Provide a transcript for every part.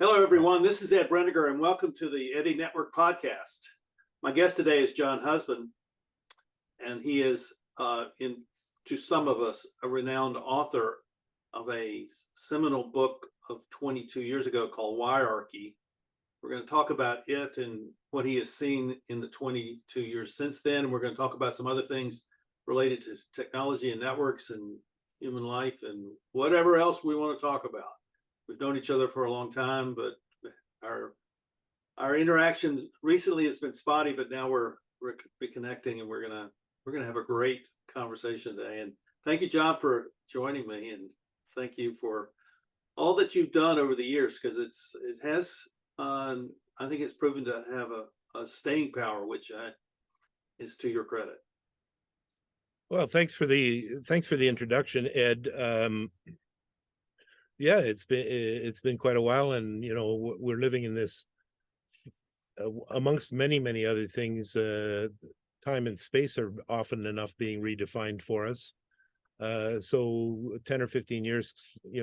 Hello, everyone. This is Ed Brendiger, and welcome to the Eddie Network podcast. My guest today is Jon Husband, and he is, to some of us, a renowned author of a seminal book of 22 years ago called Wirearchy. We're going to talk about it and what he has seen in the 22 years since then. And we're going to talk about some other things related to technology and networks and human life and whatever else we want to talk about. We've known each other for a long time, but our interactions recently has been spotty. But now we're reconnecting, and we're gonna have a great conversation today. And thank you, Jon, for joining me, and thank you for all that you've done over the years, because it has I think it's proven to have a staying power, which is to your credit. Well, thanks for the introduction, Ed. Yeah, it's been quite a while, and we're living in this, amongst many other things. Time and space are often enough being redefined for us. So 10 or 15 years,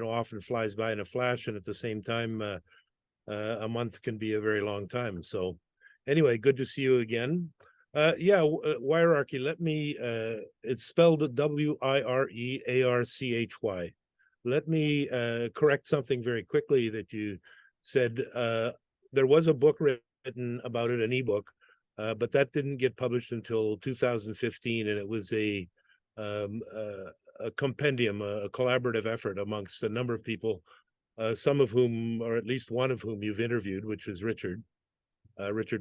often flies by in a flash, and at the same time, a month can be a very long time. So, anyway, good to see you again. Wirearchy. Let me. It's spelled Wirearchy. Let me correct something very quickly that you said. There was a book written about it, an ebook, but that didn't get published until 2015, and it was a compendium, a collaborative effort amongst a number of people, some of whom, or at least one of whom, you've interviewed, which is Richard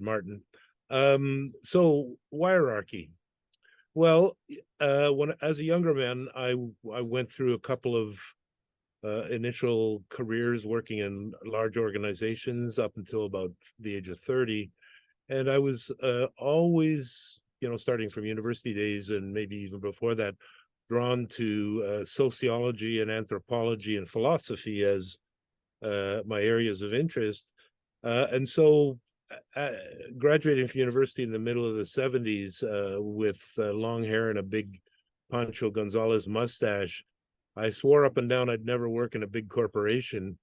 Martin. So Wirearchy. Well, as a younger man, I went through a couple of initial careers working in large organizations up until about the age of 30. And I was always, starting from university days and maybe even before that, drawn to sociology and anthropology and philosophy as my areas of interest. And so graduating from university in the middle of the 70s with long hair and a big Pancho Gonzalez mustache, I swore up and down I'd never work in a big corporation.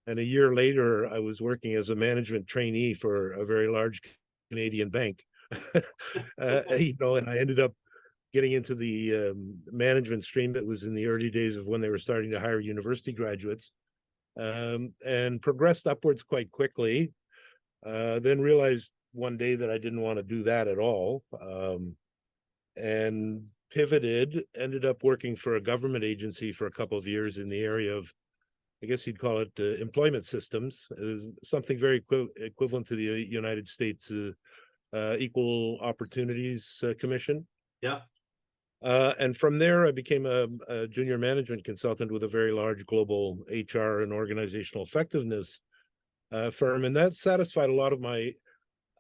And a year later, I was working as a management trainee for a very large Canadian bank. And I ended up getting into the management stream. That was in the early days of when they were starting to hire university graduates, and progressed upwards quite quickly. Then realized one day that I didn't want to do that at all, and pivoted, ended up working for a government agency for a couple of years in the area of, I guess you'd call it employment systems. It was something very equivalent to the United States Equal Opportunities Commission. Yeah. And from there, I became a junior management consultant with a very large global HR and organizational effectiveness firm. And that satisfied a lot of my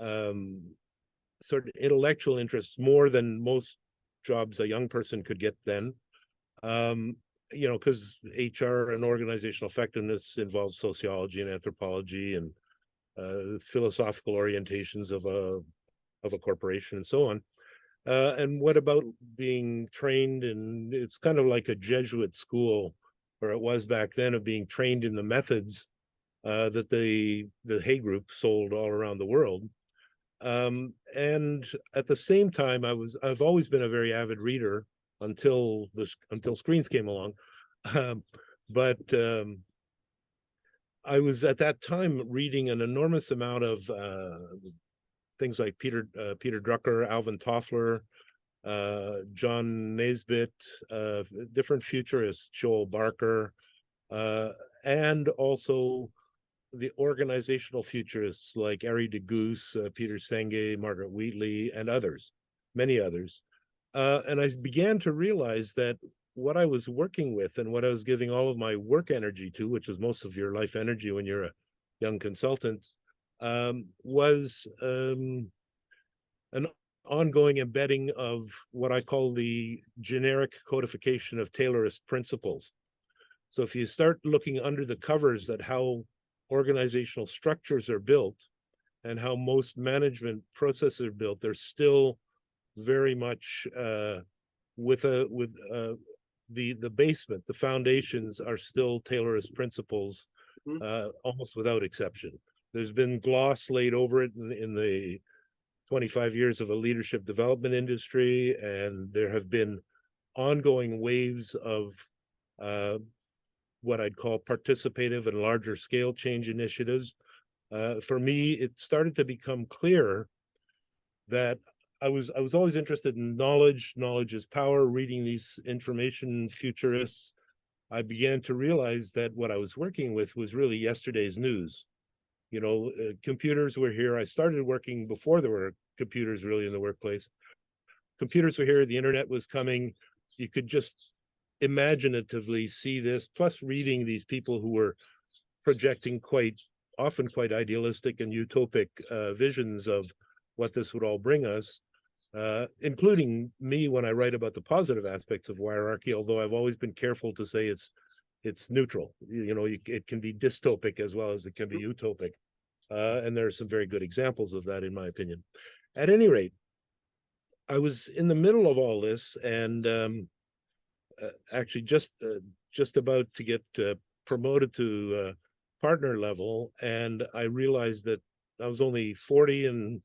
sort of intellectual interests, more than most jobs a young person could get then. Because HR and organizational effectiveness involves sociology and anthropology and philosophical orientations of a corporation and so on. And what about being trained in, it's kind of like a Jesuit school, or it was back then, of being trained in the methods that the Hay Group sold all around the world. And at the same time, I've always been a very avid reader until screens came along. But I was at that time reading an enormous amount of things like Peter Drucker, Alvin Toffler, John Naisbitt, different futurists, Joel Barker, and also the organizational futurists like Arie de Geus, Peter Senge, Margaret Wheatley, and others, many others. And I began to realize that what I was working with and what I was giving all of my work energy to, which is most of your life energy when you're a young consultant, was an ongoing embedding of what I call the generic codification of Taylorous principles. So if you start looking under the covers at how organizational structures are built and how most management processes are built, they're still very much with the basement. The foundations are still Taylorous principles almost without exception. There's been gloss laid over it in the 25 years of the leadership development industry, and there have been ongoing waves of what I'd call participative and larger scale change initiatives. For me, it started to become clear that I was always interested in knowledge. Knowledge is power. Reading these information futurists, I began to realize that what I was working with was really yesterday's news. You know, computers were here. I started working before there were computers really in the workplace. Computers were here. The internet was coming. You could just imaginatively see this, plus reading these people who were projecting often quite idealistic and utopic visions of what this would all bring us, including me when I write about the positive aspects of Wirearchy, although I've always been careful to say it's neutral. You know, it can be dystopic as well as it can be utopic. And there are some very good examples of that, in my opinion. At any rate, I was in the middle of all this, and actually just about to get promoted to partner level, and I realized that I was only 40, and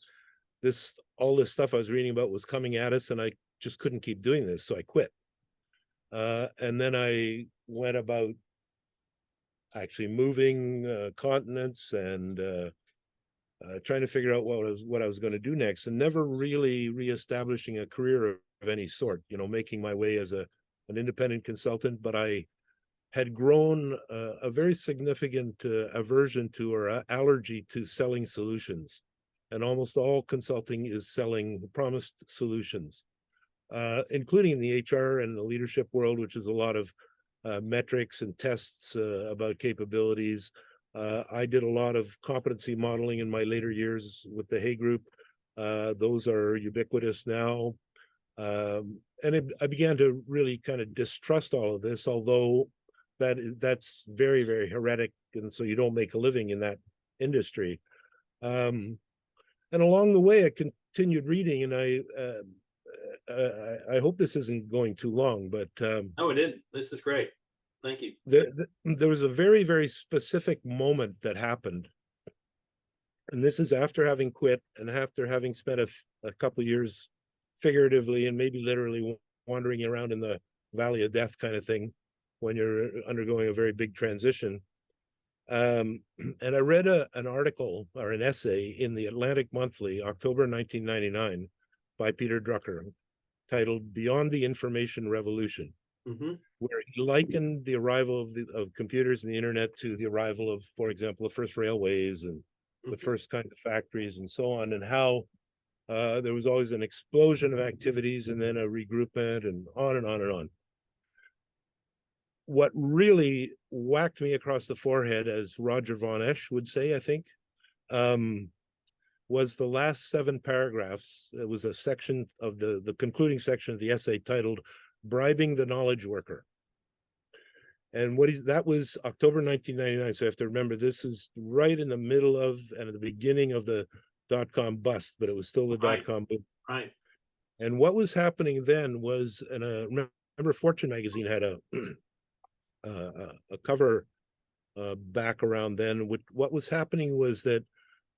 all this stuff I was reading about was coming at us, and I just couldn't keep doing this, so I quit. And then I went about actually moving continents and trying to figure out what I was going to do next, and never really reestablishing a career of any sort. You know, making my way as an independent consultant, but I had grown a very significant aversion to or allergy to selling solutions, and almost all consulting is selling promised solutions, including in the HR and the leadership world, which is a lot of metrics and tests about capabilities. I did a lot of competency modeling in my later years with the Hay Group. Those are ubiquitous now. And I began to really kind of distrust all of this, although that's very, very heretic, and so you don't make a living in that industry. And along the way, I continued reading, and I hope this isn't going too long, but no, it didn't. This is great. Thank you. There was a very, very specific moment that happened, and this is after having quit and after having spent a couple of years figuratively and maybe literally wandering around in the valley of death kind of thing when you're undergoing a very big transition. And I read an article or an essay in the Atlantic Monthly, October 1999, by Peter Drucker, titled "Beyond the Information Revolution," where he likened the arrival of computers and the internet to the arrival of, for example, the first railways and the first kind of factories and so on, and how there was always an explosion of activities and then a regroupment and on and on and on. What really whacked me across the forehead, as Roger Von Esch would say, I think, was the last 7 paragraphs. It was a section of the concluding section of the essay titled "Bribing the Knowledge Worker." And that was October 1999. So you have to remember, this is right in the middle of and at the beginning of the dot-com bust, but it was still the dot-com boom. Right. And what was happening then was, and remember Fortune magazine had a cover back around then. What was happening was that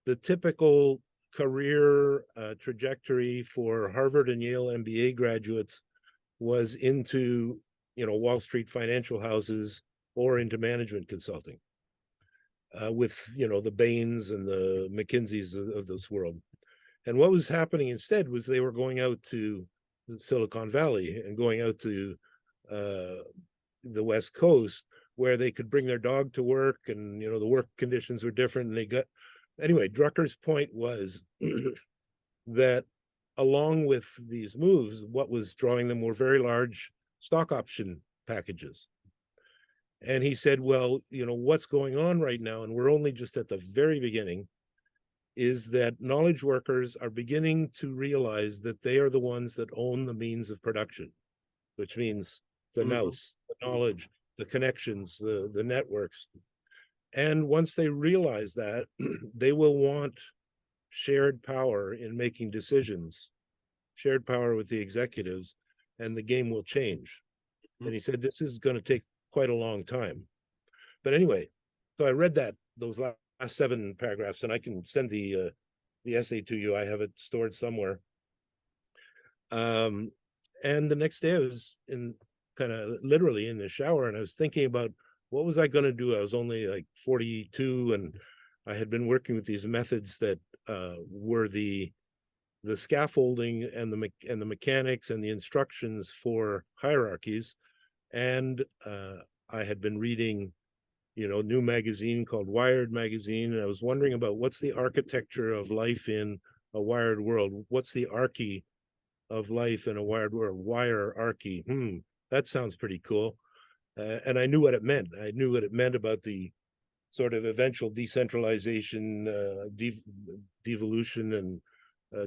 the typical career trajectory for Harvard and Yale MBA graduates was into, Wall Street financial houses or into management consulting, with, the Bains and the McKinseys of this world. And what was happening instead was they were going out to Silicon Valley and going out to the West Coast, where they could bring their dog to work, and the work conditions were different. And anyway, Drucker's point was that along with these moves, what was drawing them were very large stock option packages. And he said, well, what's going on right now, and we're only just at the very beginning, is that knowledge workers are beginning to realize that they are the ones that own the means of production, which means the nous, the knowledge, the connections, the networks. And once they realize that, they will want shared power in making decisions, shared power with the executives, and the game will change. And he said, this is going to take quite a long time. But anyway, So I read those last 7 paragraphs, and I can send the essay to you. I have it stored somewhere. And the next day I was in kind of literally in the shower, and I was thinking about what was I going to do. I was only like 42, and I had been working with these methods that were the scaffolding and the mechanics and the instructions for hierarchies. And I had been reading, new magazine called Wired magazine, and I was wondering about what's the architecture of life in a wired world. What's the archy of life in a wired world? Wirearchy. That sounds pretty cool. And I knew what it meant. I knew what it meant about the sort of eventual decentralization, devolution, and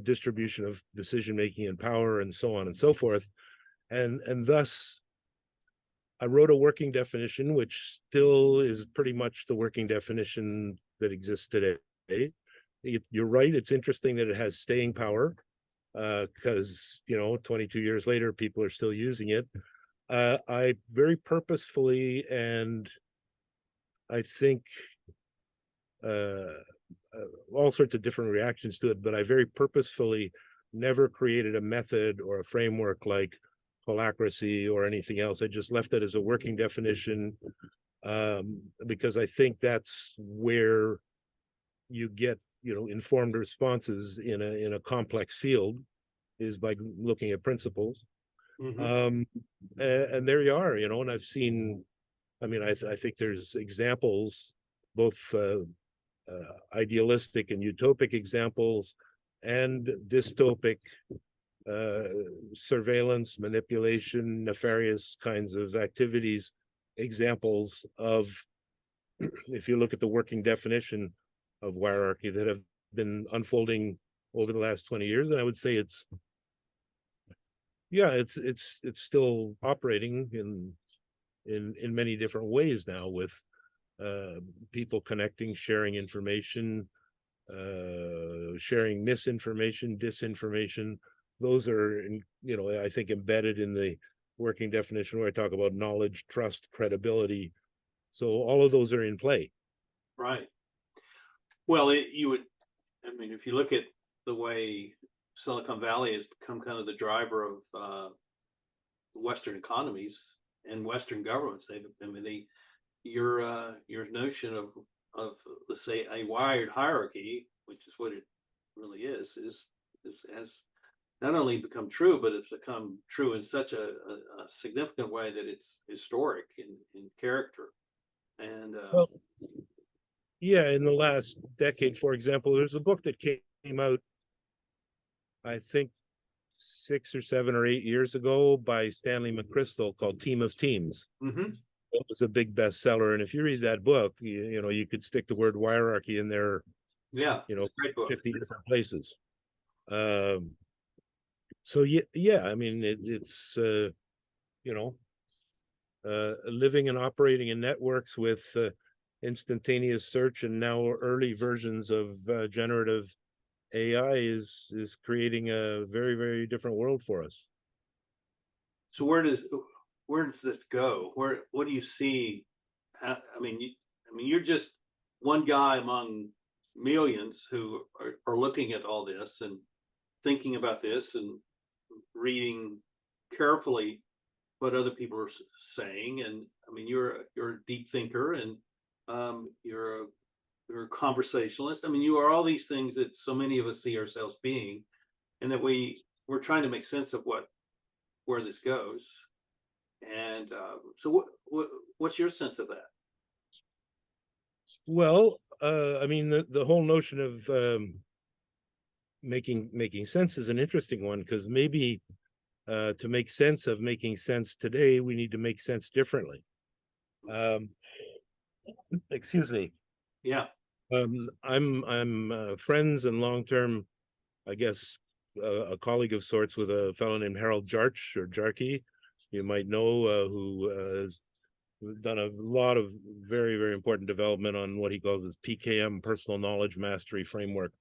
distribution of decision making and power, and so on and so forth. And thus, I wrote a working definition, which still is pretty much the working definition that exists today. You're right. It's interesting that it has staying power, because 22 years later, people are still using it. I very purposefully, and I think all sorts of different reactions to it, but I very purposefully never created a method or a framework like holacracy or anything else. I just left it as a working definition, because I think that's where you get informed responses in a complex field, is by looking at principles. And there you are, and I've seen, I think there's examples, both idealistic and utopic examples, and dystopic surveillance, manipulation, nefarious kinds of activities, examples of, if you look at the working definition of wirearchy, that have been unfolding over the last 20 years. And I would say it's still operating in many different ways now, with people connecting, sharing information, sharing misinformation, disinformation. Those are, I think, embedded in the working definition, where I talk about knowledge, trust, credibility. So all of those are in play. Right. Well, if you look at the way Silicon Valley has become kind of the driver of Western economies and Western governments, your notion of let's say a wired hierarchy, which is what it really is has not only become true, but it's become true in such a significant way that it's historic in character. And well, yeah, in the last decade, for example, there's a book that came out, I think 6 or 7 or 8 years ago, by Stanley McChrystal, called Team of Teams. It was a big bestseller, and if you read that book, you could stick the word wirearchy in there. Yeah, it's a great book. 50 different places. So yeah, it's living and operating in networks with instantaneous search, and now early versions of generative AI is creating a very, very different world for us. So where does this go? What do you see? You're just one guy among millions who are looking at all this and thinking about this and reading carefully what other people are saying. And you're a deep thinker, and you're a conversationalist. You are all these things that so many of us see ourselves being, and that we're trying to make sense of where this goes. And so what's your sense of that? Well, the whole notion of making sense is an interesting one, because maybe to make sense of making sense today, we need to make sense differently. Excuse me. Yeah. I'm friends and long-term, I guess, a colleague of sorts with a fellow named Harold Jarkey, you might know, who has done a lot of very, very important development on what he calls his PKM, personal knowledge mastery framework.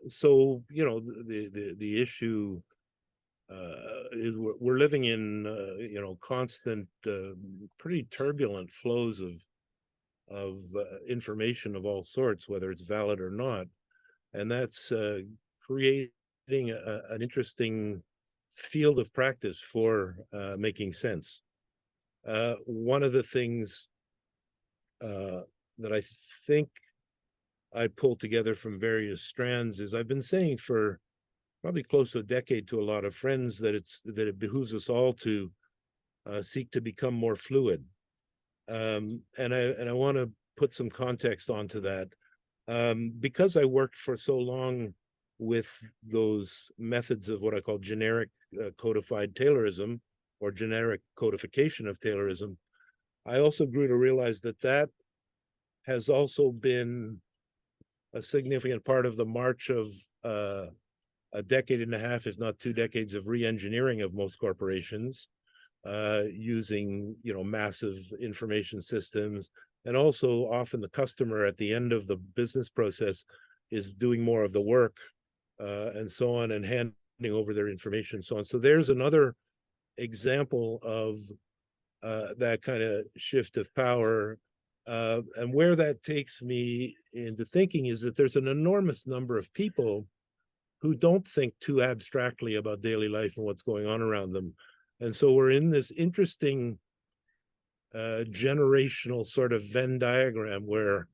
So the issue is we're living in constant, pretty turbulent flows information of all sorts, whether it's valid or not. And that's creating an interesting field of practice for making sense. One of the things that I think I pulled together from various strands is I've been saying for probably close to a decade to a lot of friends that it behooves us all to seek to become more fluid. And I want to put some context onto that. Because I worked for so long with those methods of what I call generic codified Taylorism or generic codification of Taylorism, I also grew to realize that that has also been a significant part of the march of a decade and a half, if not 2 decades, of re-engineering of most corporations, using massive information systems. And also often the customer at the end of the business process is doing more of the work and so on, and handing over their information and so on. So there's another example of that kind of shift of power. And where that takes me into thinking is that there's an enormous number of people who don't think too abstractly about daily life and what's going on around them. And so we're in this interesting generational sort of Venn diagram where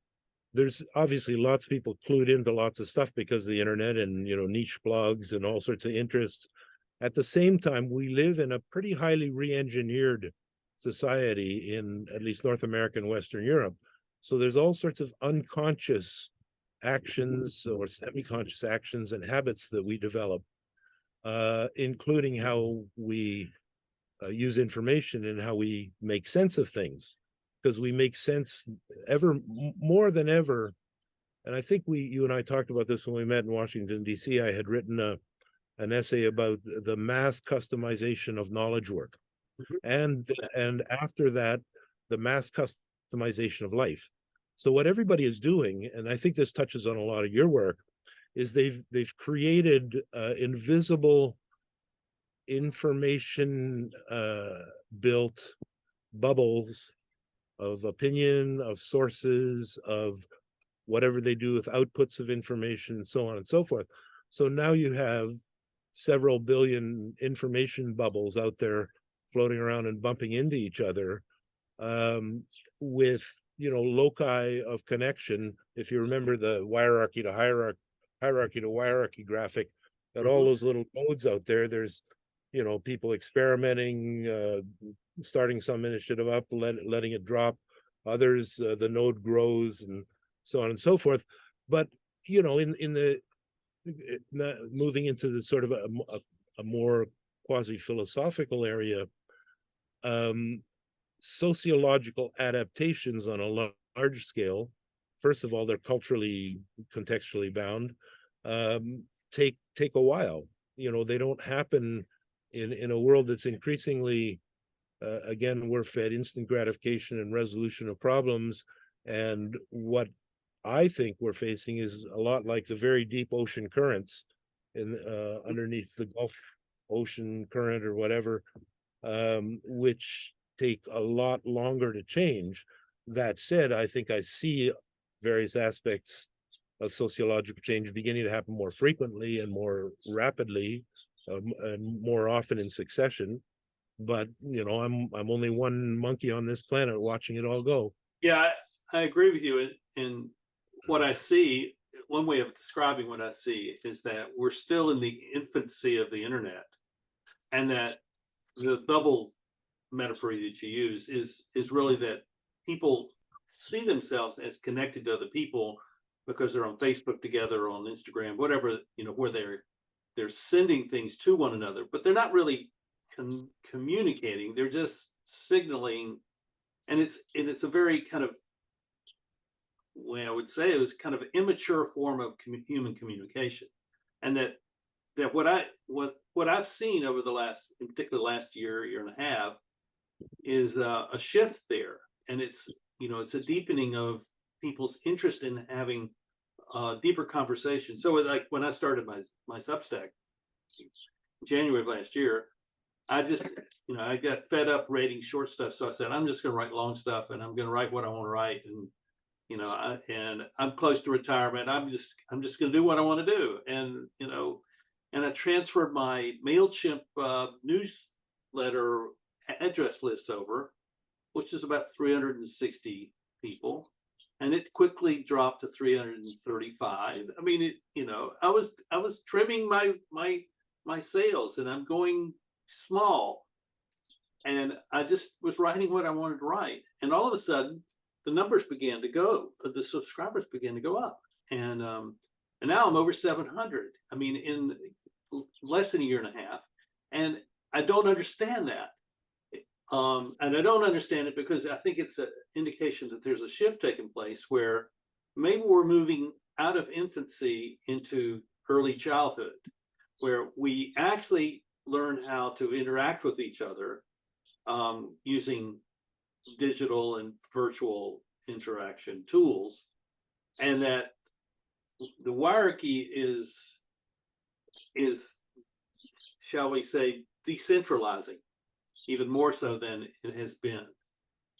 there's obviously lots of people clued into lots of stuff because of the internet and niche blogs and all sorts of interests. At the same time, we live in a pretty highly re-engineered society in at least North America and Western Europe. So there's all sorts of unconscious actions or semi-conscious actions and habits that we develop, including how we use information and how we make sense of things, because we make sense ever more than ever. And I think you and I talked about this when we met in Washington, D.C. I had written an essay about the mass customization of knowledge work. And after that, the mass customization of life. So what everybody is doing, and I think this touches on a lot of your work, is they've created invisible information built bubbles of opinion, of sources, of whatever they do with outputs of information, and so on and so forth. So now you have several billion information bubbles out there floating around and bumping into each other, with loci of connection. If you remember the hierarchy to hierarchy graphic, at all those little nodes out there, there's people experimenting, starting some initiative up, letting it drop. Others, the node grows, and so on and so forth. But in the moving into the sort of a more quasi-philosophical area, sociological adaptations on a large scale, first of all, they're culturally, contextually bound, take a while. They don't happen in a world that's increasingly, again, we're fed instant gratification and resolution of problems. And what I think we're facing is a lot like the very deep ocean currents underneath the Gulf Ocean current or whatever, which take a lot longer to change. That said, I think I see various aspects of sociological change beginning to happen more frequently and more rapidly, and more often in succession. But I'm only one monkey on this planet watching it all go. Yeah, I agree with you. And what I see, one way of describing what I see is that we're still in the infancy of the internet, and that the bubble metaphor that you use is really that people see themselves as connected to other people because they're on Facebook together, or on Instagram, whatever, where they're sending things to one another, but they're not really communicating. They're just signaling, and it's a very kind of, well, I would say it was kind of immature form of human communication. And that what I've seen over the last, in particular last year and a half, is a shift there. And it's a deepening of people's interest in having deeper conversation. So like when I started my Substack in January of last year, I just, I got fed up rating short stuff. So I said, I'm just going to write long stuff, and I'm going to write what I want to write. And and I'm close to retirement. I'm just going to do what I want to do. And, and I transferred my MailChimp newsletter address list over, which is about 360 people. And it quickly dropped to 335. I mean, I was trimming my sales, and I'm going small. And I just was writing what I wanted to write. And all of a sudden, the numbers began to go, the subscribers began to go up. And now I'm over 700. I mean, in less than a year and a half. And I don't understand that. And I don't understand it because I think it's an indication that there's a shift taking place where maybe we're moving out of infancy into early childhood, where we actually learn how to interact with each other using digital and virtual interaction tools, and that the Wirearchy is, shall we say, decentralizing even more so than it has been.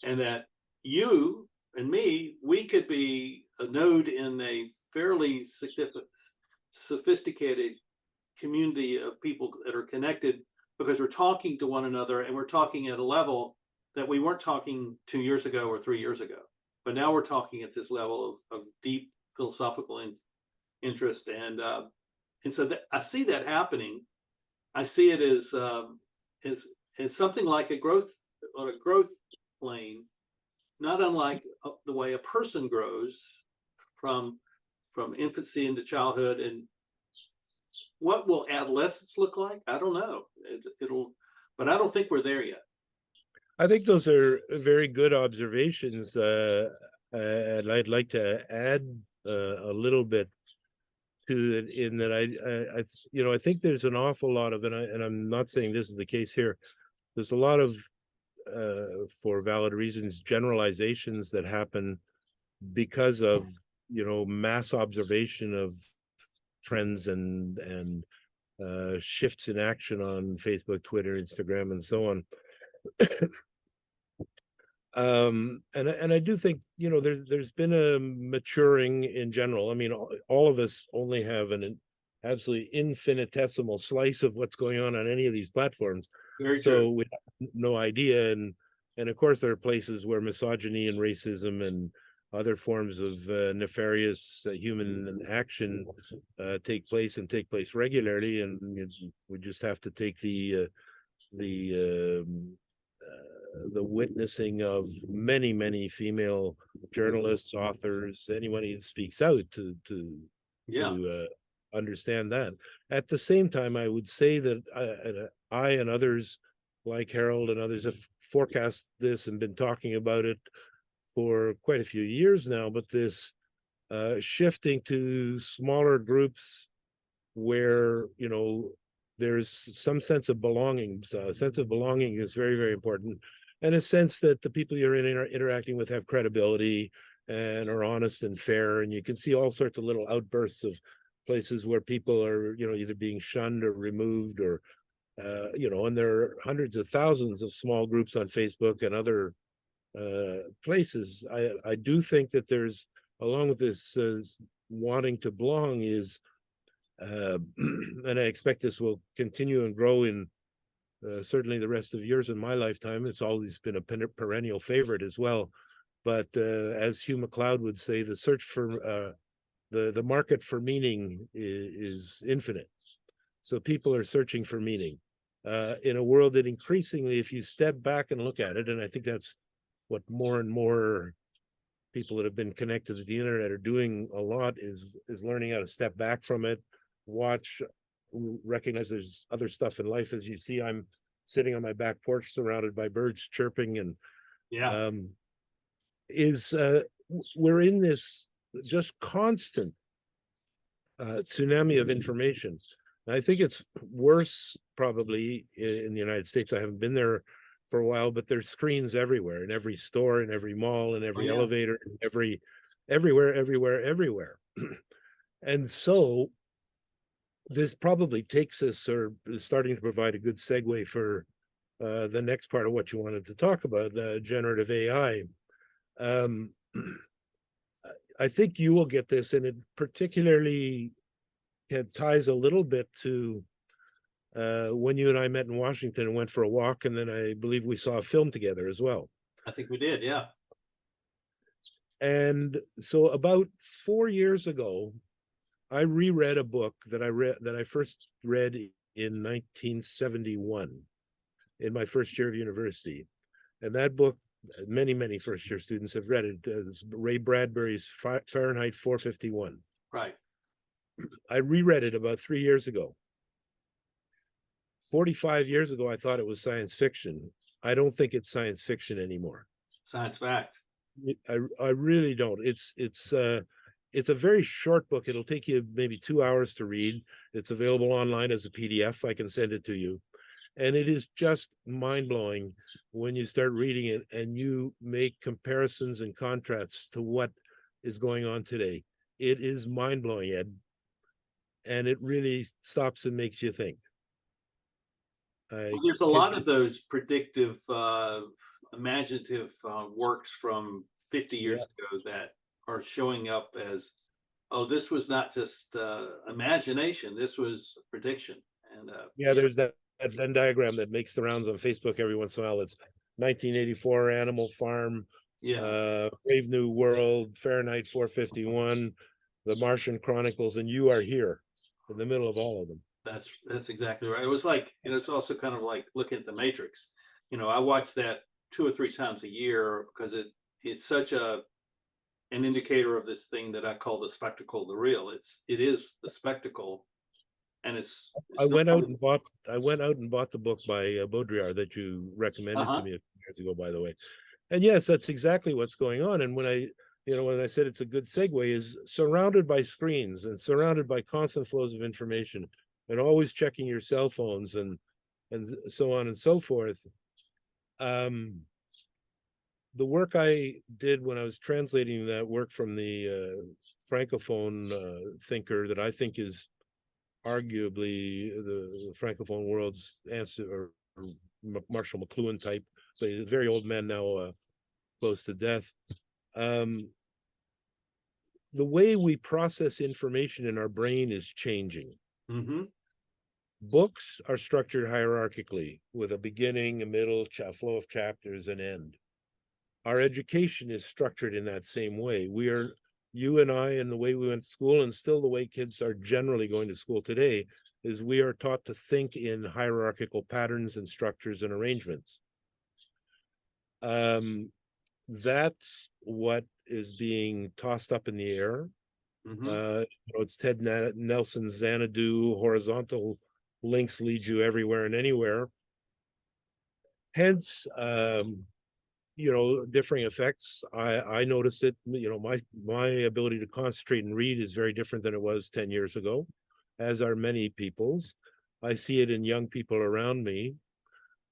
And that you and me, we could be a node in a fairly sophisticated community of people that are connected because we're talking to one another, and we're talking at a level that we weren't talking 2 years ago or 3 years ago. But now we're talking at this level of deep philosophical interest. And so that, I see that happening. I see it as something like a growth on a growth plane, not unlike the way a person grows from infancy into childhood. And what will adolescence look like? I don't know. But I don't think we're there yet. I think those are very good observations, and I'd like to add a little bit to it, in that I think there's an awful lot of, and I'm not saying this is the case here. There's a lot of, for valid reasons, generalizations that happen because of mass observation of trends and shifts in action on Facebook, Twitter, Instagram, and so on. And I do think there's been a maturing in general. I mean, all of us only have an absolutely infinitesimal slice of what's going on any of these platforms. Very so true. We have no idea, and of course there are places where misogyny and racism and other forms of nefarious human action take place regularly, and we just have to take the witnessing of many female journalists, authors, anyone who speaks out to understand that. At the same time, I would say that I and others like Harold and others have forecast this and been talking about it for quite a few years now, but this shifting to smaller groups where there's some sense of belonging. So a sense of belonging is very important, and a sense that the people you're interacting with have credibility and are honest and fair. And you can see all sorts of little outbursts of places where people are either being shunned or removed, or and there are hundreds of thousands of small groups on Facebook and other places. I do think that there's, along with this wanting to belong, is and I expect this will continue and grow in certainly the rest of years in my lifetime. It's always been a perennial favorite as well. But as Hugh MacLeod would say, the search for the market for meaning is infinite. So people are searching for meaning in a world that increasingly, if you step back and look at it, and I think that's what more and more people that have been connected to the internet are doing a lot, is learning how to step back from it, watch, recognize there's other stuff in life. As you see, I'm sitting on my back porch surrounded by birds chirping, and we're in this just constant tsunami of information. And I think it's worse probably in the United States. I haven't been there for a while, but there's screens everywhere, in every store, in every mall, in every elevator, everywhere. And so this probably takes us, or is starting to provide a good segue for the next part of what you wanted to talk about, generative AI. I think you will get this, and it particularly ties a little bit to when you and I met in Washington and went for a walk, and then I believe we saw a film together as well. I think we did, yeah. And so about 4 years ago, I reread a book that I first read in 1971 in my first year of university. And that book, many first year students have read it. Ray Bradbury's Fahrenheit 451. Right. I reread it about 3 years ago. 45 years ago, I thought it was science fiction. I don't think it's science fiction anymore. Science fact. I really don't. It's a very short book. It'll take you maybe 2 hours to read. It's available online as a PDF. I can send it to you. And it is just mind-blowing when you start reading it and you make comparisons and contrasts to what is going on today. It is mind-blowing, Ed. And it really stops and makes you think. Well, there's a lot of those predictive, imaginative works from 50 years ago that are showing up as, oh, this was not just imagination, this was prediction. And there's that Venn diagram that makes the rounds on Facebook every once in a while. It's 1984 Animal Farm, Brave New World, Fahrenheit 451, The Martian Chronicles, and you are here in the middle of all of them. That's exactly right. It was like, it's also kind of like looking at the Matrix. I watch that 2 or 3 times a year because it's such an indicator of this thing that I call the spectacle, the real. It is the spectacle, and it's I went out and bought the book by Baudrillard that you recommended to me a few years ago, by the way. And yes, that's exactly what's going on. And when I said it's a good segue, is surrounded by screens and surrounded by constant flows of information, and always checking your cell phones and so on and so forth. The work I did when I was translating that work from the Francophone thinker that I think is arguably the Francophone world's answer, or Marshall McLuhan type, but he's a very old man now, close to death. The way we process information in our brain is changing. Mm-hmm. Books are structured hierarchically with a beginning, a middle, flow of chapters, and end. Our education is structured in that same way. You and I, and the way we went to school, and still the way kids are generally going to school today, is we are taught to think in hierarchical patterns and structures and arrangements. That's what is being tossed up in the air. Mm-hmm. It's Ted Nelson's Xanadu, horizontal links lead you everywhere and anywhere. Hence, differing effects. I notice it. My ability to concentrate and read is very different than it was 10 years ago, as are many people's. I see it in young people around me.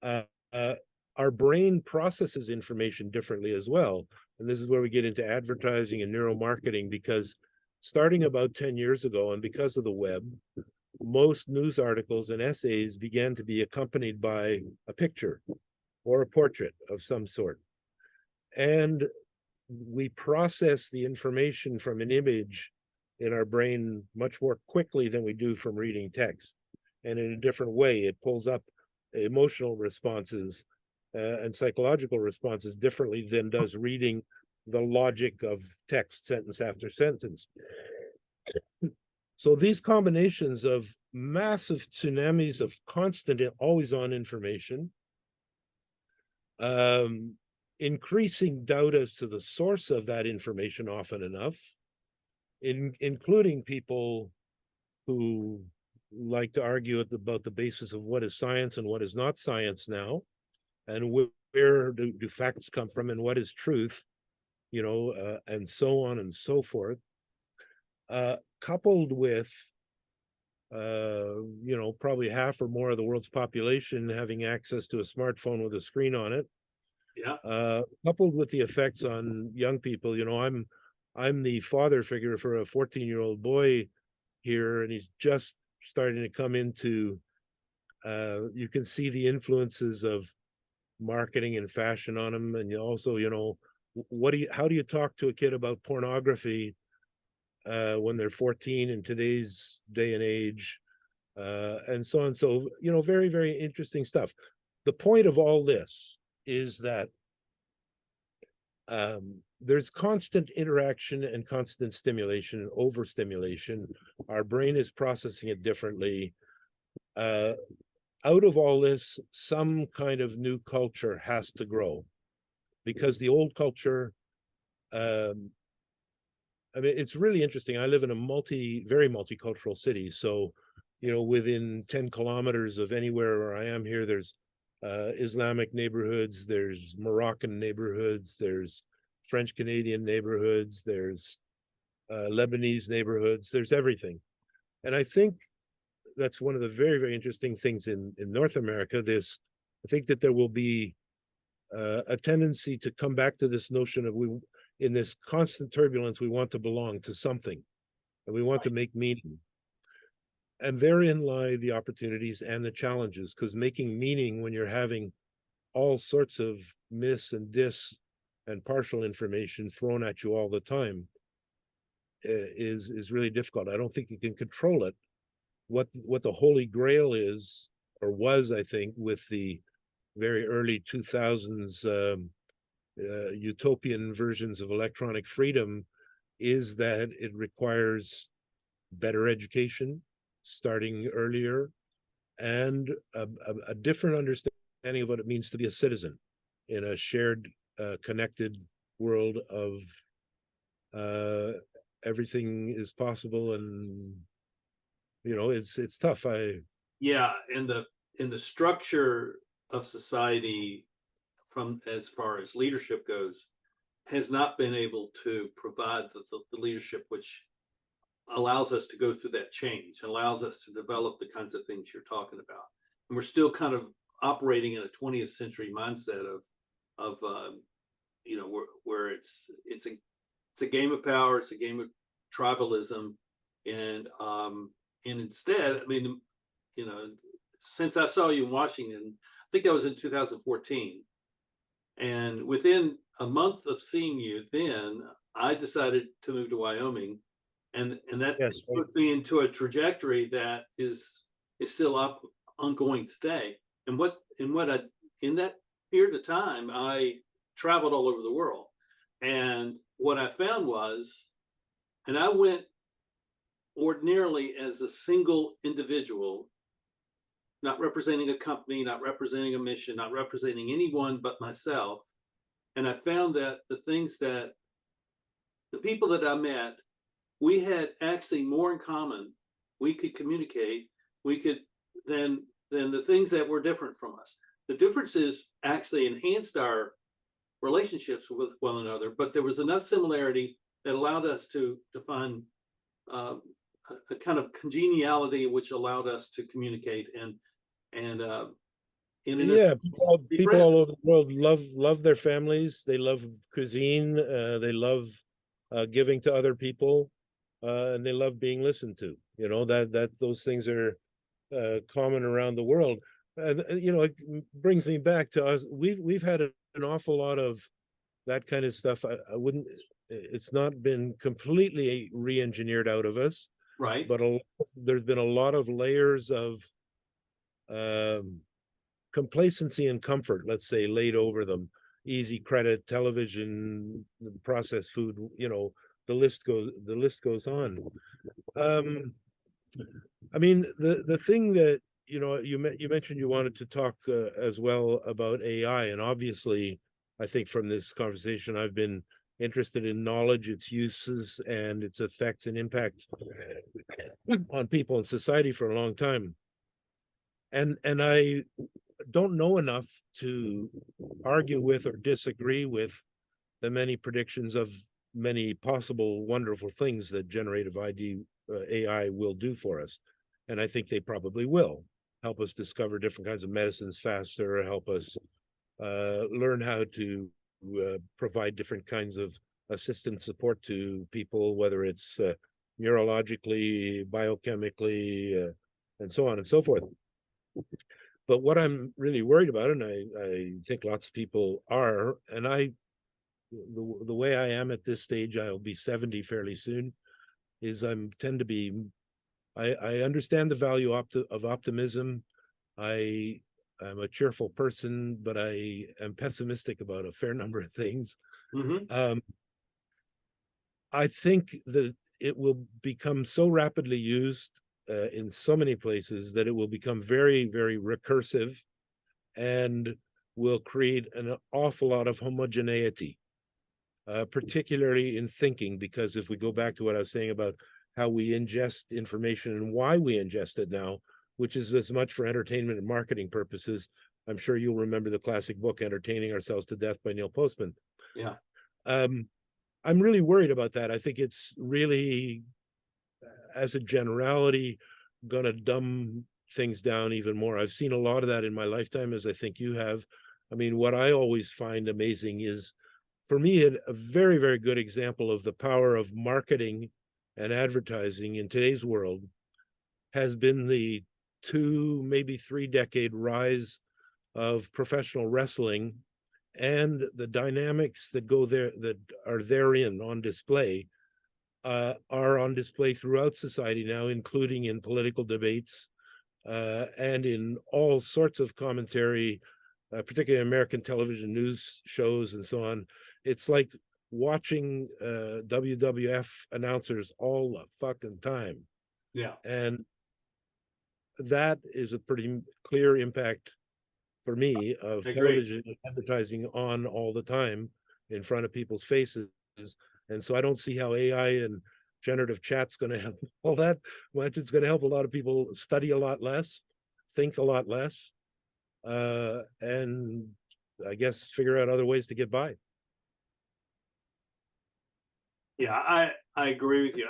Our brain processes information differently as well. And this is where we get into advertising and neuromarketing, because starting about 10 years ago, and because of the web, most news articles and essays began to be accompanied by a picture or a portrait of some sort. And we process the information from an image in our brain much more quickly than we do from reading text. And in a different way, it pulls up emotional responses and psychological responses differently than does reading the logic of text sentence after sentence. So these combinations of massive tsunamis of constant, always-on information, increasing doubt as to the source of that information often enough, including people who like to argue about the basis of what is science and what is not science now, and where do facts come from and what is truth, and so on and so forth, coupled with probably half or more of the world's population having access to a smartphone with a screen on it. Coupled with the effects on young people. I'm the father figure for a 14-year-old boy here, and he's just starting to come into, you can see the influences of marketing and fashion on him. And also, how do you talk to a kid about pornography when they're 14 in today's day and age, and so on. So, very, very interesting stuff. The point of all this is that there's constant interaction and constant stimulation and overstimulation. Our brain is processing it differently. Out of all this, some kind of new culture has to grow, because the old culture, it's really interesting. I live in a very multicultural city. So, within 10 kilometers of anywhere where I am here, there's Islamic neighborhoods, there's Moroccan neighborhoods, there's French Canadian neighborhoods, there's Lebanese neighborhoods, there's everything. And I think that's one of the very, very interesting things in North America. I think that there will be a tendency to come back to this notion of, in this constant turbulence, we want to belong to something, and we want to make meaning. And therein lie the opportunities and the challenges, because making meaning when you're having all sorts of mis and dis and partial information thrown at you all the time is really difficult. I don't think you can control it. What the Holy Grail is, or was, I think, with the very early 2000s utopian versions of electronic freedom, is that it requires better education, starting earlier, and a different understanding of what it means to be a citizen in a shared, connected world of everything is possible. And it's tough. Yeah, in the structure of society, from as far as leadership goes, has not been able to provide the leadership which allows us to go through that change, allows us to develop the kinds of things you're talking about. And we're still kind of operating in a 20th century mindset of where it's a game of power, it's a game of tribalism, and instead, since I saw you in Washington, I think that was in 2014, and within a month of seeing you, then I decided to move to Wyoming, and that put me into a trajectory that is still ongoing today. And in that period of time, I traveled all over the world, and what I found was, and I went ordinarily as a single individual, not representing a company, not representing a mission, not representing anyone but myself. And I found that the people that I met, we had actually more in common. We could communicate. Than the things that were different from us. The differences actually enhanced our relationships with one another, but there was enough similarity that allowed us to find a kind of congeniality, which allowed us to communicate people all over the world love their families. They love cuisine. They love giving to other people, and they love being listened to. That those things are common around the world. And it brings me back to us. We've had an awful lot of that kind of stuff. It's not been completely re-engineered out of us, right? But there's been a lot of layers of complacency and comfort, let's say, laid over them. Easy credit, television, processed food, the list goes on. The thing that you mentioned you wanted to talk as well about AI, and obviously, I think from this conversation, I've been interested in knowledge, its uses, and its effects and impact on people and society for a long time. And I don't know enough to argue with or disagree with the many predictions of many possible wonderful things that generative AI will do for us. And I think they probably will help us discover different kinds of medicines faster, help us learn how to provide different kinds of assistance support to people, whether it's neurologically, biochemically, and so on and so forth. But what I'm really worried about, and I think lots of people are, and I the way I am at this stage, I'll be 70 fairly soon, is I understand the value of optimism. I'm a cheerful person, but I am pessimistic about a fair number of things. Mm-hmm. I think that it will become so rapidly used in so many places that it will become very, very recursive and will create an awful lot of homogeneity, particularly in thinking, because if we go back to what I was saying about how we ingest information and why we ingest it now, which is as much for entertainment and marketing purposes. I'm sure you'll remember the classic book, Entertaining Ourselves to Death by Neil Postman. Yeah. I'm really worried about that. I think it's really, as a generality, going to dumb things down even more. I've seen a lot of that in my lifetime, as I think you have. I mean, what I always find amazing is, for me, a very, very good example of the power of marketing and advertising in today's world has been the 2, maybe 3 decade rise of professional wrestling and the dynamics that go there, that are therein on display, are on display throughout society now, including in political debates and in all sorts of commentary, particularly American television news shows and so on. It's like watching WWF announcers all the fucking time. Yeah. And that is a pretty clear impact for me of television advertising on all the time in front of people's faces. And so I don't see how AI and generative chat's going to help all that much. It's going to help a lot of people study a lot less, think a lot less, and I guess figure out other ways to get by. Yeah, I agree with you.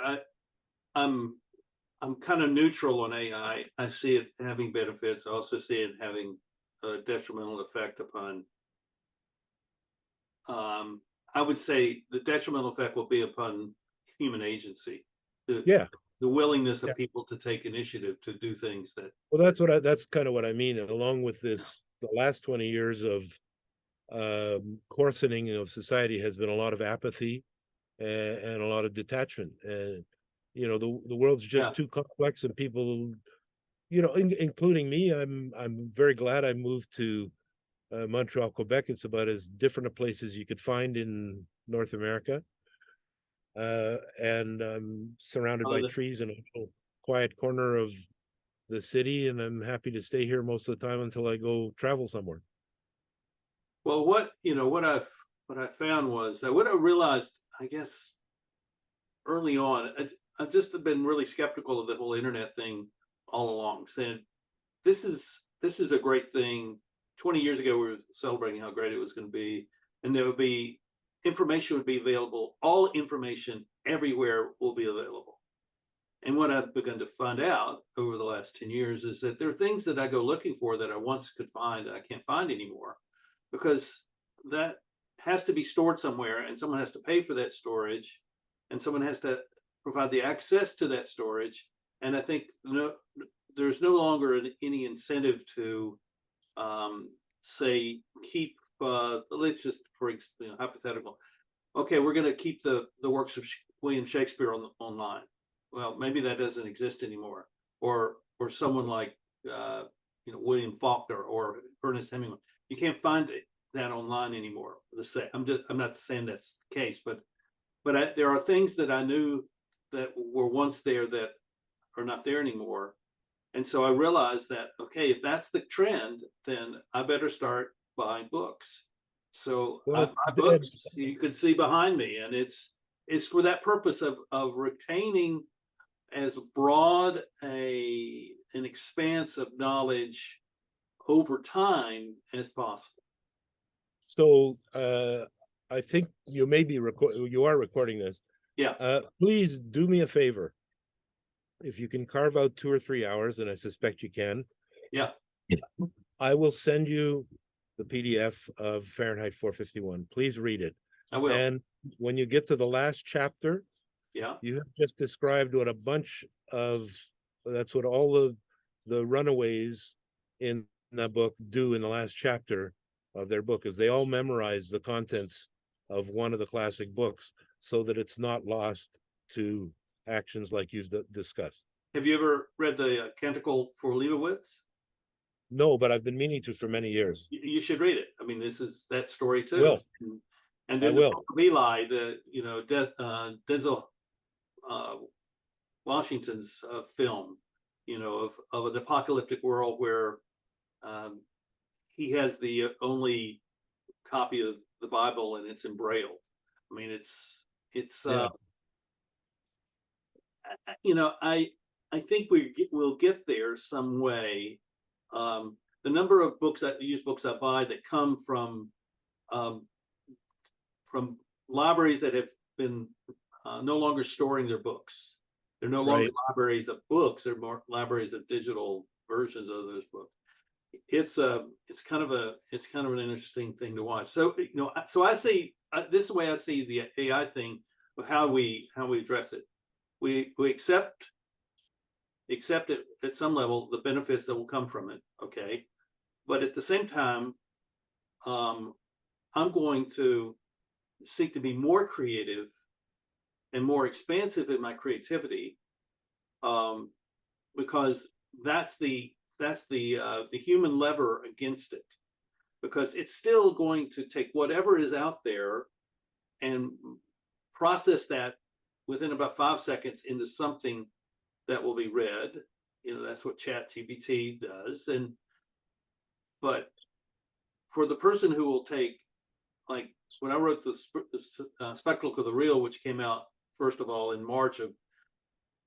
I'm kind of neutral on AI. I see it having benefits. I also see it having a detrimental effect upon. I would say the detrimental effect will be upon human agency. The willingness of people to take initiative to do things that. Well, that's kind of what I mean. And along with this, the last 20 years of coarsening of society has been a lot of apathy and a lot of detachment. And the world's just too complex, and people, including me, I'm very glad I moved to Montreal, Quebec. It's about as different a place as you could find in North America. And I'm surrounded by trees in a little quiet corner of the city, and I'm happy to stay here most of the time until I go travel somewhere. Well, what I found was that what I realized, I guess, early on, I've just been really skeptical of the whole internet thing all along, saying this is a great thing. 20 years ago, we were celebrating how great it was going to be, and there would be information would be available. All information everywhere will be available. And what I've begun to find out over the last 10 years is that there are things that I go looking for that I once could find that I can't find anymore, because that has to be stored somewhere, and someone has to pay for that storage, and someone has to provide the access to that storage. And I think there's no longer any incentive to say keep let's just, for hypothetical, okay, we're going to keep the works of William Shakespeare online. Well, maybe that doesn't exist anymore, or someone like William Faulkner or Ernest Hemingway. You can't find that online anymore. I'm not saying that's the case, but there are things that I knew that were once there that are not there anymore. And so I realized that, okay, if that's the trend, then I better start buying books. So I buy books you could see behind me, and it's for that purpose of retaining as broad an expanse of knowledge over time as possible. So I think you are recording this. Yeah. Please do me a favor. If you can carve out 2 or 3 hours, and I suspect you can. Yeah. I will send you the PDF of Fahrenheit 451. Please read it. I will. And when you get to the last chapter, you have just described what a bunch of, that's what all the runaways in that book do in the last chapter of their book, is they all memorize the contents of one of the classic books so that it's not lost to actions like you've discussed. Have you ever read the Canticle for Leibowitz? No, but I've been meaning to for many years. You should read it. I mean, this is that story too. Will. And I then the will. Book of Eli, Denzel Washington's film, of an apocalyptic world where he has the only copy of the Bible and it's in Braille. I mean, it's Yeah. I think we'll get there some way. The number of used books I buy that come from libraries that have been no longer storing their books. They're no longer Right. libraries of books. They're more libraries of digital versions of those books. It's kind of an interesting thing to watch. So so I see this is the way I see the AI thing of how we address it. We accept it at some level, the benefits that will come from it. Okay, but at the same time, I'm going to seek to be more creative and more expansive in my creativity, because that's the human lever against it, because it's still going to take whatever is out there and process that within about 5 seconds into something that will be read. That's what ChatGPT does. But for the person who will take, like when I wrote the Spectacle of the Real, which came out first of all in March of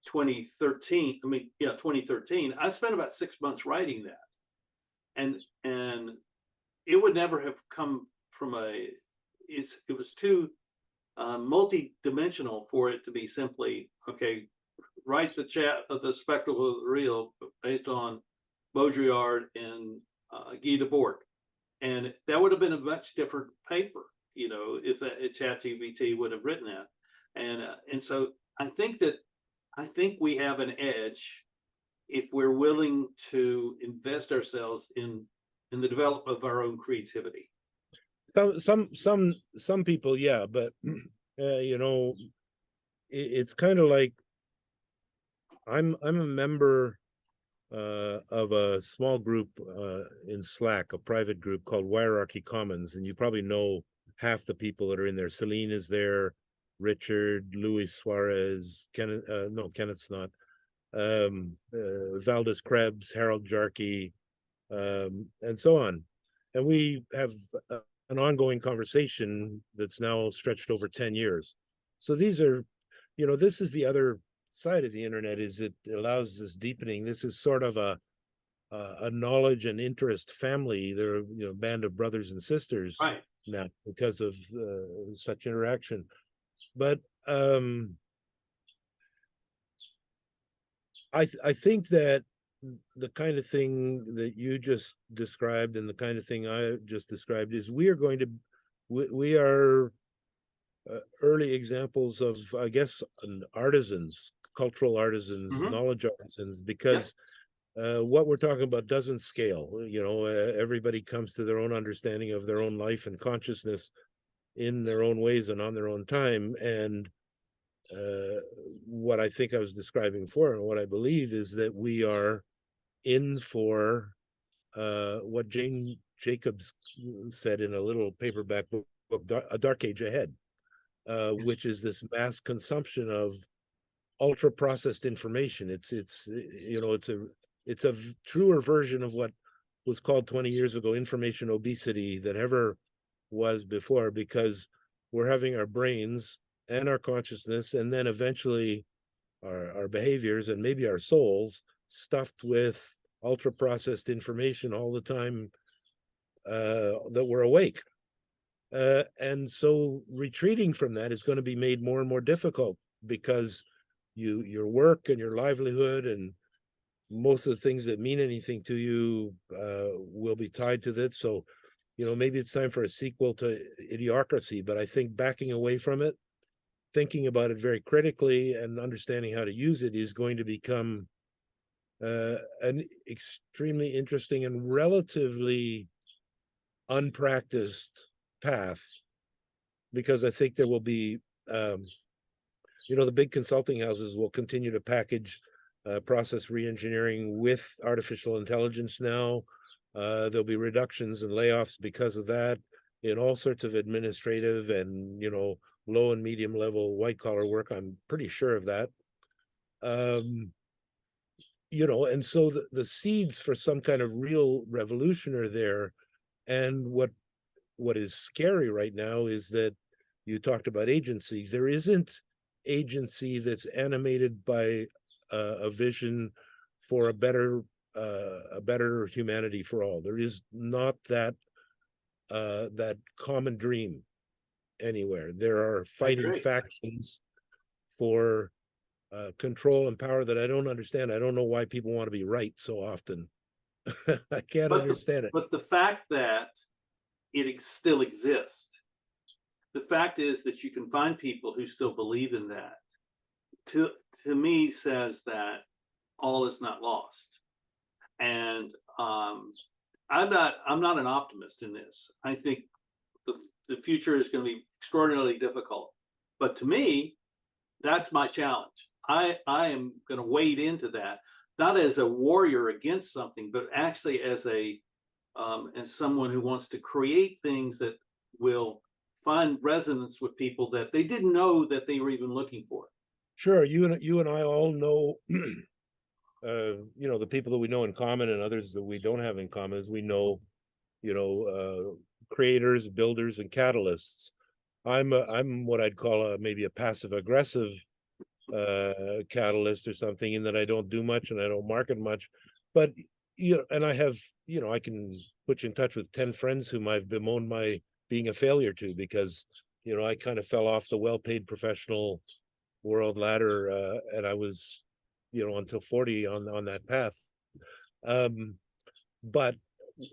2013. 2013. I spent about 6 months writing that, and it would never have come from it was too multi-dimensional for it to be simply, okay, write the Spectacle of the Real based on Baudrillard and Guy Debord, and that would have been a much different paper, if ChatGPT would have written that, and so I think we have an edge if we're willing to invest ourselves in the development of our own creativity. Some people, yeah, but it's kind of like I'm a member of a small group in Slack, a private group called Wirearchy Commons, and you probably know half the people that are in there. Celine is there, Richard, Luis Suarez, Kenneth, no, Kenneth's not, Valdez Krebs, Harold Jarkey, and so on. And we have an ongoing conversation that's now stretched over 10 years. So these are, this is the other side of the internet, is it allows this deepening. This is sort of a knowledge and interest family. They're a band of brothers and sisters, right, now because of such interaction. But I think that the kind of thing that you just described and the kind of thing I just described is we are early examples of, I guess, artisans, cultural artisans, knowledge artisans, because what we're talking about doesn't scale. Everybody comes to their own understanding of their own life and consciousness in their own ways and on their own time. And what I think I was describing before, and what I believe, is that we are in for what Jane Jacobs said in a little paperback book, A Dark Age Ahead, which is this mass consumption of ultra processed information. It's a truer version of what was called 20 years ago information obesity than ever was before, because we're having our brains and our consciousness, and then eventually our behaviors and maybe our souls stuffed with ultra processed information all the time that we're awake. And so retreating from that is going to be made more and more difficult, because your work and your livelihood and most of the things that mean anything to you will be tied to that. So, maybe it's time for a sequel to Idiocracy, but I think backing away from it, thinking about it very critically and understanding how to use it is going to become an extremely interesting and relatively unpracticed path because I think there will be, the big consulting houses will continue to package process reengineering with artificial intelligence now. There'll be reductions and layoffs because of that in all sorts of administrative and, low and medium level white collar work. I'm pretty sure of that. And so the seeds for some kind of real revolution are there. And what is scary right now is that you talked about agency. There isn't agency that's animated by a vision for a better humanity for all. There is not that common dream anywhere. There are fighting factions for control and power that I don't understand. I don't know why people want to be right so often. I can't understand it. But the fact that it still exists, the fact is that you can find people who still believe in that, to me says that all is not lost. And I'm not an optimist in this. I think the future is going to be extraordinarily difficult. But to me, that's my challenge. I am going to wade into that, not as a warrior against something, but actually as someone who wants to create things that will find resonance with people that they didn't know that they were even looking for. Sure, you and I all know, the people that we know in common and others that we don't have in common. As we know, creators, builders, and catalysts. I'm what I'd call maybe a passive aggressive catalyst or something, in that I don't do much and I don't market much, but and I have, I can put you in touch with 10 friends whom I've bemoaned my being a failure to, because I kind of fell off the well-paid professional world ladder, and I was until 40 on that path. But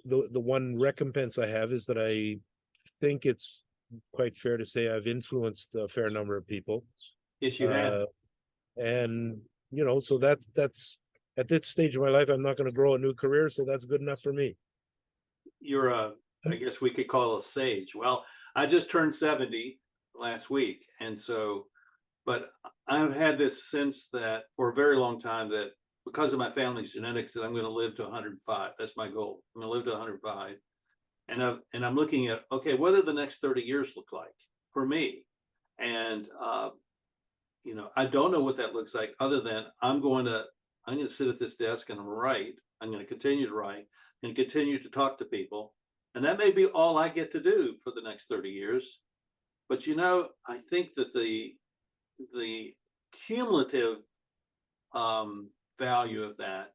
the one recompense I have is that I think it's quite fair to say I've influenced a fair number of people. Yes, you have. And so that's at this stage of my life, I'm not going to grow a new career, so that's good enough for me. You're I guess we could call a sage. Well, I just turned 70 last week, and so, but I've had this sense that for a very long time, that because of my family's genetics, that I'm going to live to 105. That's my goal. I'm going to live to 105, and I'm looking at, okay, what do the next 30 years look like for me? And I don't know what that looks like, other than I'm going to sit at this desk and write. I'm going to continue to write and continue to talk to people. And that may be all I get to do for the next 30 years. But, I think that the cumulative value of that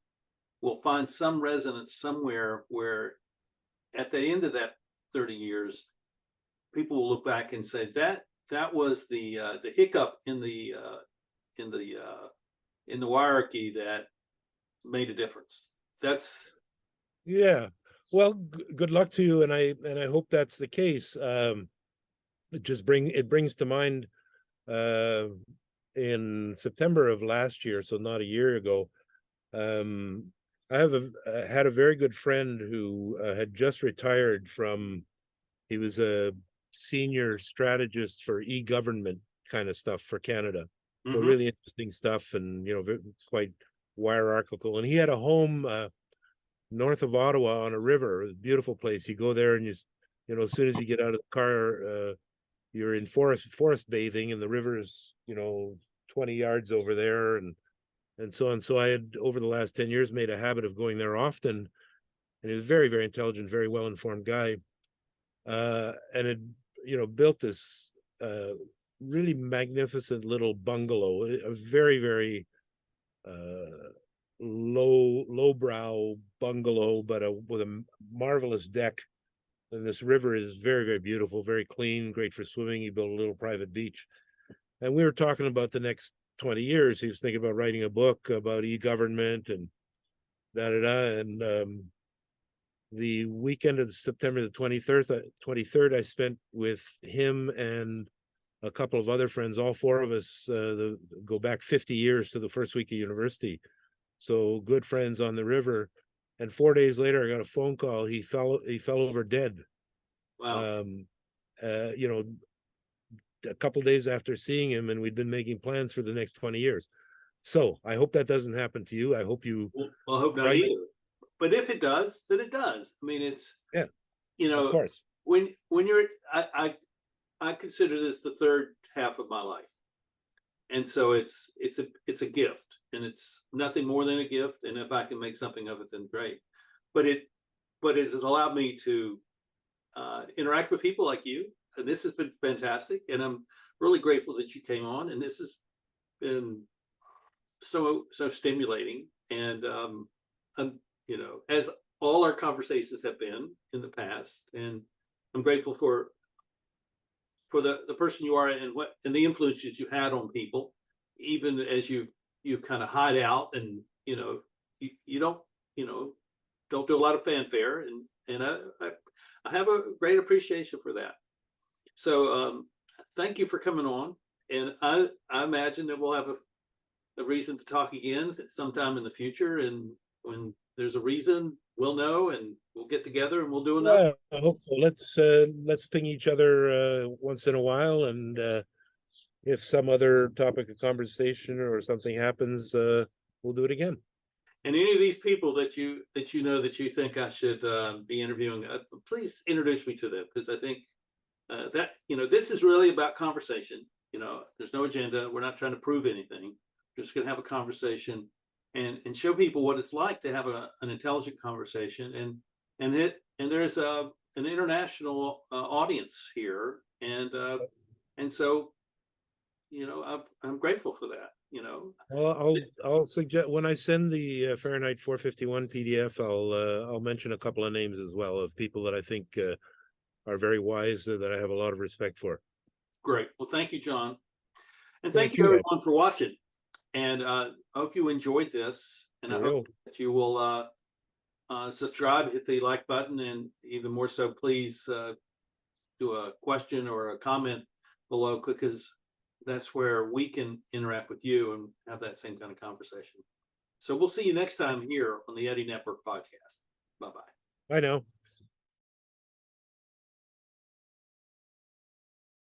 will find some resonance somewhere, where at the end of that 30 years, people will look back and say that was the hiccup in the Wirearchy that made a difference. That's Yeah. Well, good luck to you, and I hope that's the case. It brings to mind in September of last year, so not a year ago. I had a very good friend who had just retired from. He was a senior strategist for e-government kind of stuff for Canada. So really interesting stuff, and quite hierarchical. And he had a home north of Ottawa on a river, a beautiful place. You go there and as soon as you get out of the car, you're in forest bathing, and the river is 20 yards over there, and so on. So I had, over the last 10 years, made a habit of going there often, and he was very, very intelligent, very well informed guy, and had built this really magnificent little bungalow, a very, very lowbrow bungalow, but with a marvelous deck. And this river is very, very beautiful, very clean, great for swimming. He built a little private beach. And we were talking about the next 20 years. He was thinking about writing a book about e-government and da-da-da. And the weekend of September the 23rd, I spent with him and a couple of other friends, all four of us go back 50 years to the first week of university. So good friends on the river. And 4 days later, I got a phone call. He fell over dead. wow. a couple days after seeing him, and we'd been making plans for the next 20 years. So I hope that doesn't happen to you. I hope you. Well, I hope not Right. either. But if it does, then it does. I mean, it's, Yeah, you of know, course. when you're, I consider this the third half of my life. And so it's a gift, and it's nothing more than a gift. And if I can make something of it, then great. But it has allowed me to interact with people like you, and this has been fantastic. And I'm really grateful that you came on, and this has been so stimulating. And you know, as all our conversations have been in the past, and I'm grateful for the person you are, and the influences you had on people, even as you kind of hide out, and you know, you don't, you know, don't do a lot of fanfare, and I have a great appreciation for that. So thank you for coming on, and I imagine that we'll have a reason to talk again sometime in the future, and when there's a reason, we'll know, and we'll get together and we'll do another. Yeah, I hope so. Let's ping each other once in a while, and if some other topic of conversation or something happens, we'll do it again. And any of these people that you know that you think I should be interviewing, please introduce me to them, because I think that, you know, this is really about conversation. You know, there's no agenda. We're not trying to prove anything. We're just going to have a conversation and show people what it's like to have an intelligent conversation. And there's an international audience here, and so, you know, I'm grateful for that. You know, Well, I'll suggest when I send the Fahrenheit 451 PDF, I'll mention a couple of names as well of people that I think are very wise, that I have a lot of respect for. great. Well, thank you, John, and Thank thank you you, Ed. everyone for watching. And I hope you enjoyed this, and I hope that you will subscribe, hit the like button, and even more so, please do a question or a comment below, because that's where we can interact with you and have that same kind of conversation. So we'll see you next time here on the Eddy Network podcast. Bye-bye. Bye now.